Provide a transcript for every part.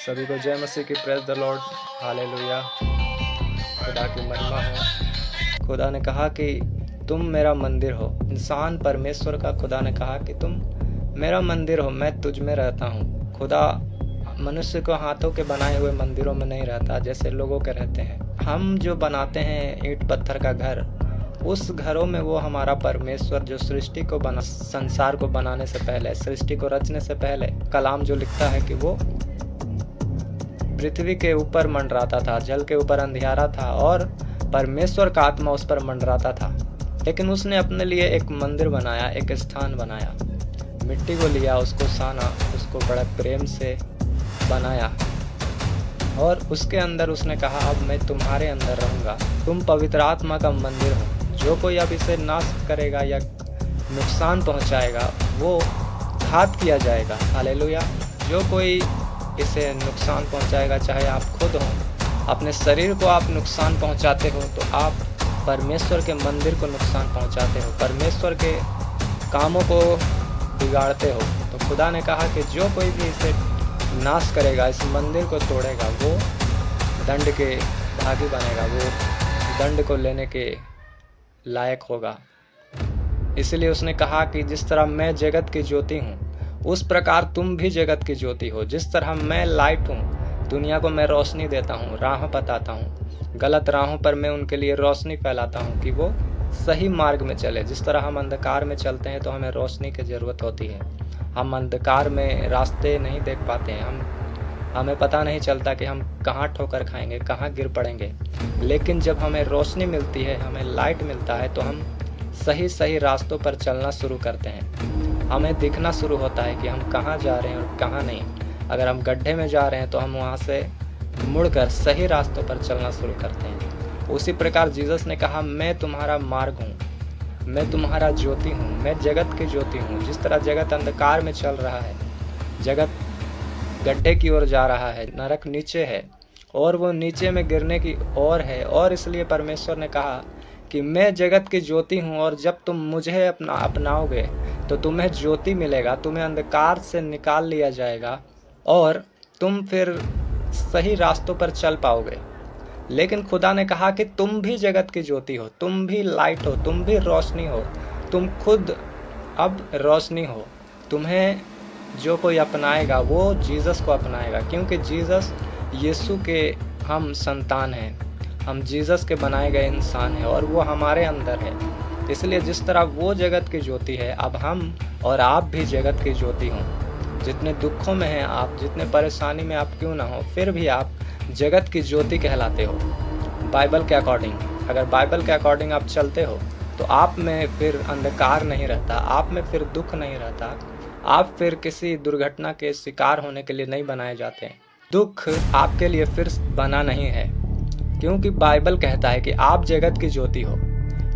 सभी को जय मसीह की, प्रेज द लॉर्ड, हालेलुया। खुदा की महिमा हो। खुदा ने कहा कि तुम मेरा मंदिर हो। इंसान परमेश्वर का खुदा ने कहा कि तुम मेरा मंदिर हो, मैं तुझ में रहता हूँ। खुदा मनुष्य को हाथों के बनाए हुए मंदिरों में नहीं रहता जैसे लोगों के रहते हैं। हम जो बनाते हैं ईंट पत्थर का घर, उस घरों में वो हमारा परमेश्वर जो सृष्टि को बना, संसार को बनाने से पहले, सृष्टि को रचने से पहले, कलाम जो लिखता है कि वो पृथ्वी के ऊपर मंडराता था, जल के ऊपर अंधियारा था और परमेश्वर का आत्मा उस पर मंडराता था। लेकिन उसने अपने लिए एक मंदिर बनाया, एक स्थान बनाया, मिट्टी को लिया, उसको साना, उसको बड़ा प्रेम से बनाया और उसके अंदर उसने कहा अब मैं तुम्हारे अंदर रहूंगा। तुम पवित्र आत्मा का मंदिर हो। जो कोई अब इसे नाश करेगा या नुकसान पहुंचाएगा वो घात किया जाएगा। हालेलुया। जो कोई इसे नुकसान पहुंचाएगा, चाहे आप खुद हो, अपने शरीर को आप नुकसान पहुंचाते हो तो आप परमेश्वर के मंदिर को नुकसान पहुंचाते हो, परमेश्वर के कामों को बिगाड़ते हो। तो खुदा ने कहा कि जो कोई भी इसे नाश करेगा, इस मंदिर को तोड़ेगा, वो दंड के भागी बनेगा, वो दंड को लेने के लायक होगा। इसलिए उसने कहा कि जिस तरह मैं जगत की ज्योति हूँ उस प्रकार तुम भी जगत की ज्योति हो। जिस तरह मैं लाइट हूँ, दुनिया को मैं रोशनी देता हूँ, राह बताता हूँ, गलत राहों पर मैं उनके लिए रोशनी फैलाता हूँ कि वो सही मार्ग में चले। जिस तरह हम अंधकार में चलते हैं तो हमें रोशनी की ज़रूरत होती है। हम अंधकार में रास्ते नहीं देख पाते हैं, हमें पता नहीं चलता कि हम कहाँ ठोकर खाएंगे, कहाँ गिर पड़ेंगे। लेकिन जब हमें रोशनी मिलती है, हमें लाइट मिलता है, तो हम सही रास्तों पर चलना शुरू करते हैं। हमें दिखना शुरू होता है कि हम कहाँ जा रहे हैं और कहाँ नहीं। अगर हम गड्ढे में जा रहे हैं तो हम वहाँ से मुड़कर सही रास्तों पर चलना शुरू करते हैं। उसी प्रकार जीसस ने कहा मैं तुम्हारा मार्ग हूँ, मैं तुम्हारा ज्योति हूँ, मैं जगत की ज्योति हूँ। जिस तरह जगत अंधकार में चल रहा है, जगत गड्ढे की ओर जा रहा है, नरक नीचे है और वो नीचे में गिरने की ओर है, और इसलिए परमेश्वर ने कहा कि मैं जगत की ज्योति हूँ और जब तुम मुझे अपनाओगे तो तुम्हें ज्योति मिलेगा, तुम्हें अंधकार से निकाल लिया जाएगा और तुम फिर सही रास्तों पर चल पाओगे। लेकिन खुदा ने कहा कि तुम भी जगत की ज्योति हो, तुम भी लाइट हो, तुम भी रोशनी हो, तुम खुद अब रोशनी हो। तुम्हें जो कोई अपनाएगा वो जीसस को अपनाएगा, क्योंकि जीसस यीशु के हम संतान हैं, हम जीसस के बनाए गए इंसान हैं और वो हमारे अंदर है। इसलिए जिस तरह वो जगत की ज्योति है, अब हम और आप भी जगत की ज्योति हों। जितने दुखों में हैं आप, जितने परेशानी में आप क्यों ना हो, फिर भी आप जगत की ज्योति कहलाते हो बाइबल के अकॉर्डिंग। अगर बाइबल के अकॉर्डिंग आप चलते हो तो आप में फिर अंधकार नहीं रहता, आप में फिर दुख नहीं रहता, आप फिर किसी दुर्घटना के शिकार होने के लिए नहीं बनाए जाते। दुख आपके लिए फिर बना नहीं है, क्योंकि बाइबल कहता है कि आप जगत की ज्योति हो,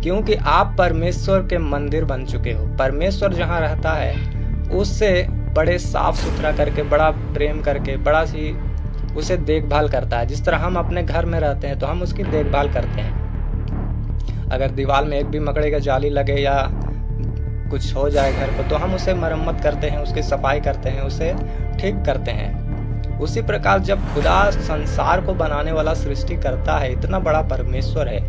क्योंकि आप परमेश्वर के मंदिर बन चुके हो। परमेश्वर जहाँ रहता है उससे बड़े साफ सुथरा करके, बड़ा प्रेम करके, बड़ा सी उसे देखभाल करता है। जिस तरह हम अपने घर में रहते हैं तो हम उसकी देखभाल करते हैं। अगर दीवार में एक भी मकड़े का जाली लगे या कुछ हो जाए घर पर तो हम उसे मरम्मत करते हैं, उसकी सफाई करते हैं, उसे ठीक करते हैं। उसी प्रकार जब खुदा संसार को बनाने वाला सृष्टि करता है, इतना बड़ा परमेश्वर है,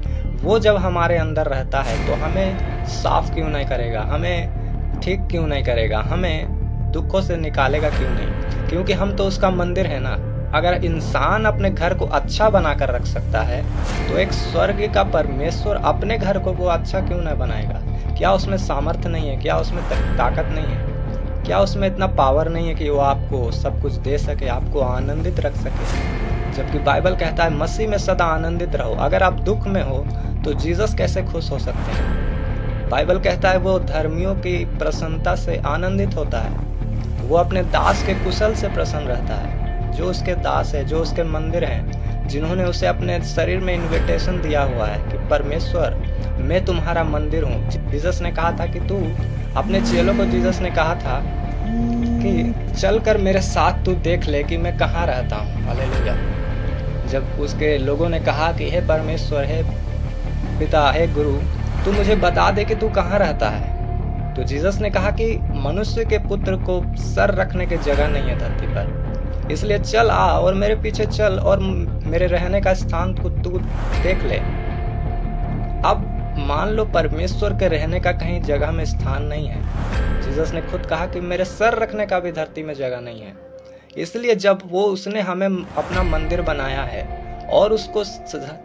वो जब हमारे अंदर रहता है तो हमें साफ क्यों नहीं करेगा, हमें ठीक क्यों नहीं करेगा, हमें दुखों से निकालेगा क्यों नहीं? क्योंकि हम तो उसका मंदिर है ना। अगर इंसान अपने घर को अच्छा बनाकर रख सकता है तो एक स्वर्ग का परमेश्वर अपने घर को वो अच्छा क्यों न बनाएगा? क्या उसमें सामर्थ्य नहीं है? क्या उसमें ताकत नहीं है? क्या उसमें इतना पावर नहीं है कि वो आपको सब कुछ दे सके, आपको आनंदित रख सके? जबकि बाइबल कहता है मसीह में सदा आनंदित रहो। अगर आप दुख में हो तो जीसस कैसे खुश हो सकते हैं? बाइबल कहता है वो धर्मियों की प्रसन्नता से आनंदित होता है, वो अपने दास के कुशल से प्रसन्न रहता है। जो उसके दास है, जो उसके मंदिर हैं, जिन्होंने उसे अपने शरीर में इन्विटेशन दिया हुआ है कि परमेश्वर मैं तुम्हारा मंदिर हूँ। जीसस ने कहा था कि तू अपने चेलों को, जीसस ने कहा था कि चल कर मेरे साथ तू देख ले कि मैं कहाँ रहता हूँ। हालेलुया। जब उसके लोगों ने कहा कि हे परमेश्वर, हे पिता, हे गुरु, तू मुझे बता दे कि तू कहाँ रहता है, तो जीसस ने कहा कि मनुष्य के पुत्र को सर रखने की जगह नहीं है धरती पर। इसलिए चल आ और मेरे पीछे चल और मेरे रहने का स्थान को तू देख ले। अब मान लो परमेश्वर के रहने का कहीं जगह में स्थान नहीं है। जीसस ने खुद कहा कि मेरे सर रखने का भी धरती में जगह नहीं है। इसलिए जब उसने हमें अपना मंदिर बनाया है और उसको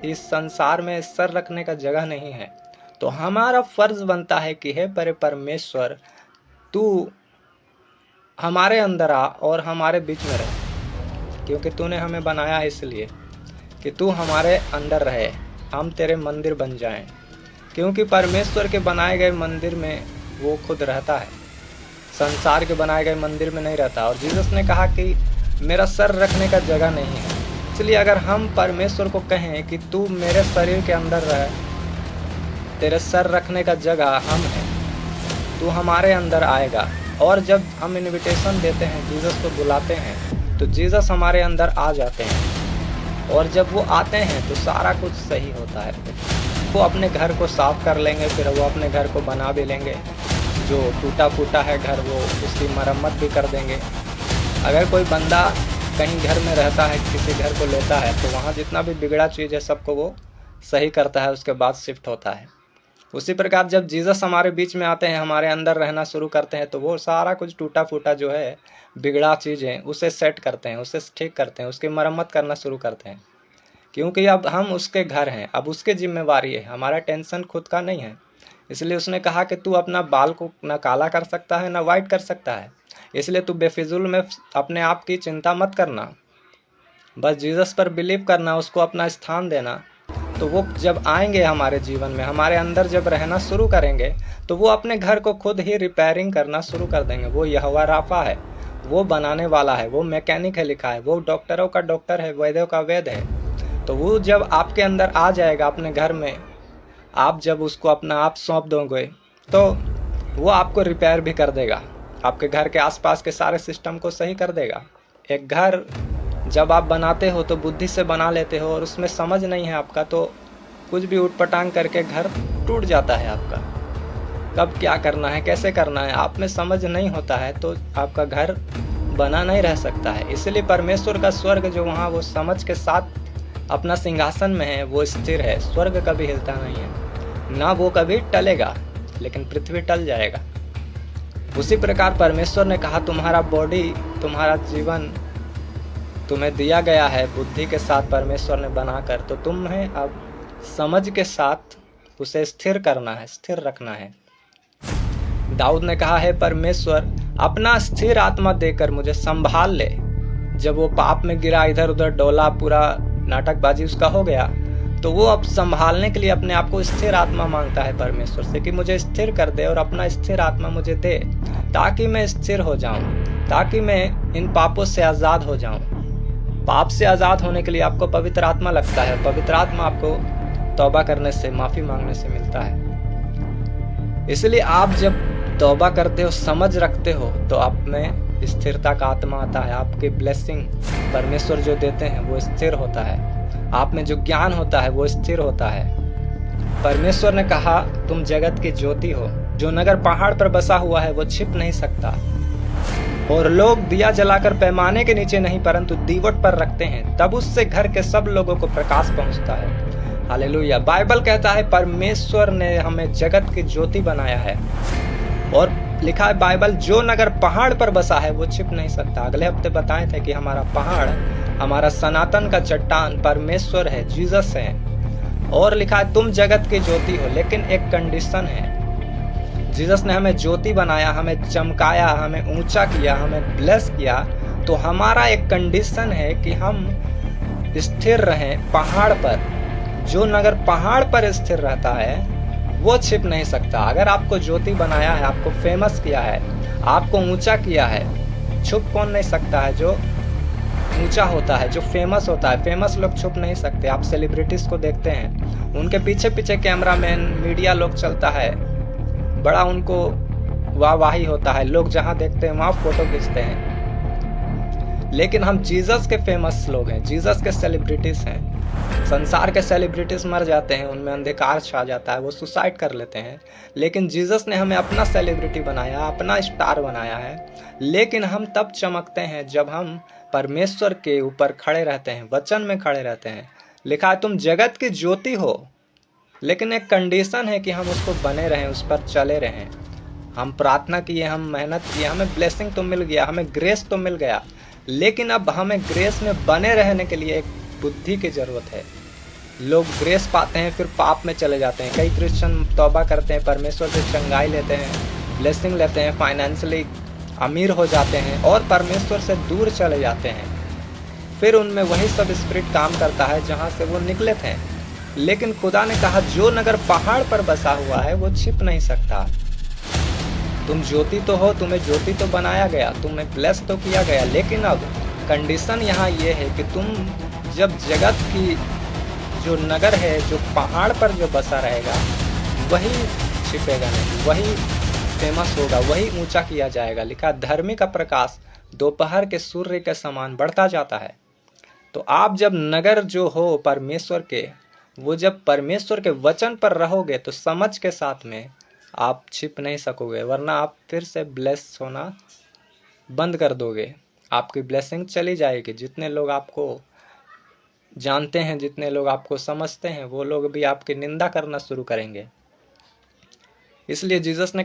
इस संसार में सर रखने का जगह नहीं है, तो हमारा फर्ज बनता है कि हे परमेश्वर, तू हमारे अंदर आ और हमारे बीच में रह, क्योंकि तूने हमें बनाया है इसलिए कि तू हमारे अंदर रहे, हम तेरे मंदिर बन जाएं। क्योंकि परमेश्वर के बनाए गए मंदिर में वो खुद रहता है, संसार के बनाए गए मंदिर में नहीं रहता। और जीसस ने कहा कि मेरा सर रखने का जगह नहीं है। इसलिए अगर हम परमेश्वर को कहें कि तू मेरे शरीर के अंदर रह, तेरे सर रखने का जगह हम हैं, तू हमारे अंदर आएगा। और जब हम इनविटेशन देते हैं, जीसस को बुलाते हैं, तो जीसस हमारे अंदर आ जाते हैं। और जब वो आते हैं तो सारा कुछ सही होता है। वो अपने घर को साफ कर लेंगे, फिर वो अपने घर को बना भी लेंगे। जो टूटा फूटा है घर, वो उसकी मरम्मत भी कर देंगे। अगर कोई बंदा कहीं घर में रहता है, किसी घर को लेता है, तो वहाँ जितना भी बिगड़ा चीज़ है सबको वो सही करता है, उसके बाद शिफ्ट होता है। उसी प्रकार जब जीसस हमारे बीच में आते हैं, हमारे अंदर रहना शुरू करते हैं, तो वो सारा कुछ टूटा फूटा जो है, बिगड़ा चीज़ें, उसे सेट करते हैं, उसे ठीक करते हैं, उसकी मरम्मत करना शुरू करते हैं। क्योंकि अब हम उसके घर हैं, अब उसके जिम्मेवारी है, हमारा टेंशन खुद का नहीं है। इसलिए उसने कहा कि तू अपना बाल को ना काला कर सकता है ना वाइट कर सकता है, इसलिए तू बेफिजुल में अपने आप की चिंता मत करना, बस जीसस पर बिलीव करना, उसको अपना स्थान देना। तो वो जब आएंगे हमारे जीवन में, हमारे अंदर जब रहना शुरू करेंगे, तो वो अपने घर को खुद ही रिपेयरिंग करना शुरू कर देंगे। वो यहोवा राफा है, वो बनाने वाला है, वो मैकेनिक है लिखा है, वो डॉक्टरों का डॉक्टर है, वैद्यों का वैद्य है। तो वो जब आपके अंदर आ जाएगा अपने घर में, आप जब उसको अपना आप सौंप दोगे, तो वो आपको रिपेयर भी कर देगा, आपके घर के आसपास के सारे सिस्टम को सही कर देगा। एक घर जब आप बनाते हो तो बुद्धि से बना लेते हो, और उसमें समझ नहीं है आपका, तो कुछ भी उटपटांग करके घर टूट जाता है आपका। कब क्या करना है, कैसे करना है, आप में समझ नहीं होता है, तो आपका घर बना नहीं रह सकता है। इसलिए परमेश्वर का स्वर्ग जो वहाँ वो समझ के साथ अपना सिंहासन में है, वो स्थिर है। स्वर्ग कभी हिलता नहीं है, ना वो कभी टलेगा, लेकिन पृथ्वी टल जाएगा। उसी प्रकार परमेश्वर ने कहा, तुम्हारा बॉडी, तुम्हारा जीवन तुम्हें दिया गया है बुद्धि के साथ परमेश्वर ने बनाकर, तो तुम्हें अब समझ के साथ उसे स्थिर करना है, स्थिर रखना है। दाऊद ने कहा है, परमेश्वर अपना स्थिर आत्मा देकर मुझे संभाल ले। जब वो पाप में गिरा, इधर उधर डोला, पूरा नाटकबाजी उसका हो गया, तो वो अब संभालने के लिए अपने आप को स्थिर आत्मा मांगता है परमेश्वर से कि मुझे स्थिर कर दे और अपना स्थिर आत्मा मुझे दे, ताकि मैं स्थिर हो जाऊं, ताकि मैं इन पापों से आज़ाद हो जाऊं। पाप से आज़ाद होने के लिए आपको पवित्र आत्मा लगता है। पवित्र आत्मा आपको तौबा करने से, माफ़ी मांगने से मिलता है। इसलिए आप जब तौबा करते हो, समझ रखते हो, तो आप में स्थिरता का आत्मा आता है। आपके ब्लेसिंग परमेश्वर जो देते हैं वो स्थिर होता है। आप में जो ज्ञान होता है वो स्थिर होता है। परमेश्वर ने कहा, तुम जगत की ज्योति हो। जो नगर पहाड़ पर बसा हुआ है वो छिप नहीं सकता, और लोग दिया जलाकर पैमाने के नीचे नहीं परंतु दीवट पर रखते हैं, तब उससे घर के सब लोगों को प्रकाश पहुंचता है। हालेलुया। बाइबल कहता है परमेश्वर ने हमें जगत की ज्योति बनाया है, और लिखा है बाइबल, जो नगर पहाड़ पर बसा है वो छिप नहीं सकता। अगले हफ्ते बताए थे कि हमारा पहाड़, हमारा सनातन का चट्टान परमेश्वर है, जीसस है। और लिखा है तुम जगत की ज्योति हो, लेकिन एक कंडीशन है। जीसस ने हमें ज्योति बनाया, हमें चमकाया, हमें ऊंचा किया, हमें ब्लेस किया, तो हमारा एक कंडीशन है कि हम स्थिर रहें पहाड़ पर। जो नगर पहाड़ पर स्थिर रहता है वो छिप नहीं सकता। अगर आपको ज्योति बनाया है, आपको फेमस किया है, आपको ऊंचा किया है, छुप कौन नहीं सकता है? जो ऊंचा होता है, जो फेमस होता है, फेमस लोग छुप नहीं सकते। आप सेलिब्रिटीज को देखते हैं, उनके पीछे पीछे कैमरामैन, मीडिया लोग चलता है, बड़ा उनको वाहवाही होता है, लोग जहां देखते हैं वहां फोटो खींचते हैं। लेकिन हम जीसस के फेमस लोग हैं, जीसस के सेलिब्रिटीज हैं। संसार के सेलिब्रिटीज मर जाते हैं, उनमें अंधकार छा जाता है, वो सुसाइड कर लेते हैं, लेकिन जीसस ने हमें अपना सेलिब्रिटी बनाया, अपना स्टार बनाया है। लेकिन हम तब चमकते हैं जब हम परमेश्वर के ऊपर खड़े रहते हैं, वचन में खड़े रहते हैं। लिखा है तुम जगत की ज्योति हो, लेकिन एक कंडीशन है कि हम उसको बने रहें, उस पर चले रहें। हम प्रार्थना किए, हम मेहनत किए, हमें ब्लेसिंग तो मिल गया, हमें ग्रेस तो मिल गया, लेकिन अब हमें ग्रेस में बने रहने के लिए एक बुद्धि की ज़रूरत है। लोग ग्रेस पाते हैं फिर पाप में चले जाते हैं। कई क्रिश्चियन तौबा करते हैं, परमेश्वर से चंगाई लेते हैं, ब्लेसिंग लेते हैं, फाइनेंशियली अमीर हो जाते हैं और परमेश्वर से दूर चले जाते हैं। फिर उनमें वही सब स्पिरिट काम करता है जहाँ से वो निकले थे। लेकिन खुदा ने कहा जो नगर पहाड़ पर बसा हुआ है वो छिप नहीं सकता। तुम ज्योति तो हो, तुम्हें ज्योति तो बनाया गया, तुम्हें ब्लेस तो किया गया, लेकिन अब कंडीशन यहाँ ये है कि तुम जब जगत की जो नगर है, जो पहाड़ पर जो बसा रहेगा, वही छिपेगा नहीं, वही फेमस होगा, वही ऊंचा किया जाएगा। लिखा धर्मी का प्रकाश दोपहर के सूर्य के समान बढ़ता जाता है। तो आप जब नगर जो हो परमेश्वर के, वो जब परमेश्वर के वचन पर रहोगे तो समझ के साथ में आप छिप नहीं सकोगे, वरना आप फिर से ब्लेस होना बंद कर दोगे, आपकी ब्लेसिंग चली जाएगी। जितने लोग आपको जानते हैं, जितने लोग आपको समझते हैं, वो लोग भी आपकी निंदा करना शुरू करेंगे। इसलिए जीसस ने